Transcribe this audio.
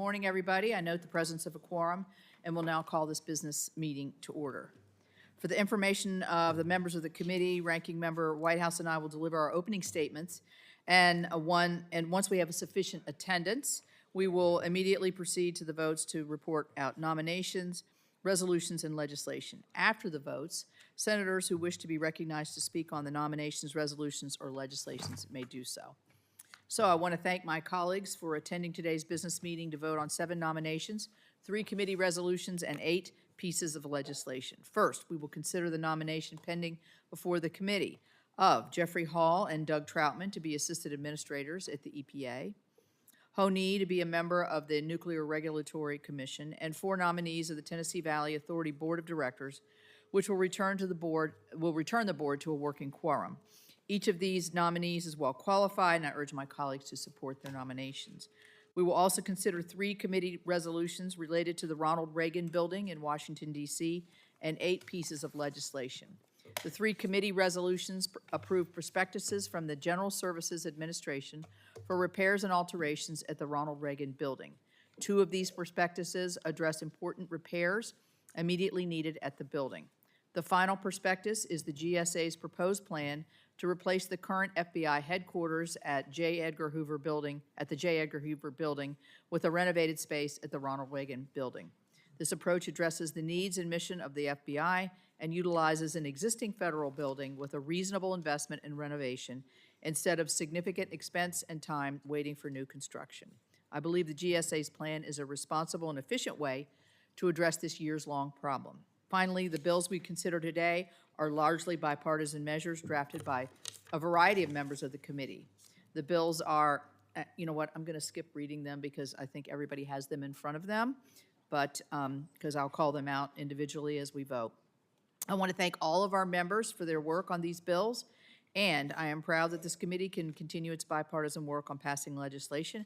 morning, everybody. I note the presence of a quorum and will now call this business meeting to order. For the information of the members of the committee, Ranking Member Whitehouse and I will deliver our opening statements, and once we have a sufficient attendance, we will immediately proceed to the votes to report out nominations, resolutions, and legislation. After the votes, senators who wish to be recognized to speak on the nominations, resolutions, or legislations may do so. So I want to thank my colleagues for attending today's business meeting to vote on 7 nominations, 3 committee resolutions, and 8 pieces of legislation. First, we will consider the nomination pending before the committee of Jeffrey Hall and Doug Troutman to be assistant administrators at the EPA, Ho Nee to be a member of the Nuclear Regulatory Commission, and 4 nominees of the Tennessee Valley Authority Board of Directors, which will return the board to a working quorum. Each of these nominees is well qualified, and I urge my colleagues to support their nominations. We will also consider 3 committee resolutions related to the Ronald Reagan Building in Washington, D.C., and 8 pieces of legislation. The 3 committee resolutions approve prospectuses from the General Services Administration for repairs and alterations at the Ronald Reagan Building. 2 of these prospectuses address important repairs immediately needed at the building. The final prospectus is the GSA's proposed plan to replace the current FBI headquarters at the J. Edgar Hoover Building with a renovated space at the Ronald Reagan Building. This approach addresses the needs and mission of the FBI and utilizes an existing federal building with a reasonable investment in renovation instead of significant expense and time waiting for new construction. I believe the GSA's plan is a responsible and efficient way to address this years-long problem. Finally, the bills we consider today are largely bipartisan measures drafted by a variety of members of the committee. The bills are, you know what, I'm going to skip reading them because I think everybody has them in front of them, but because I'll call them out individually as we vote. I want to thank all of our members for their work on these bills, and I am proud that this committee can continue its bipartisan work on passing legislation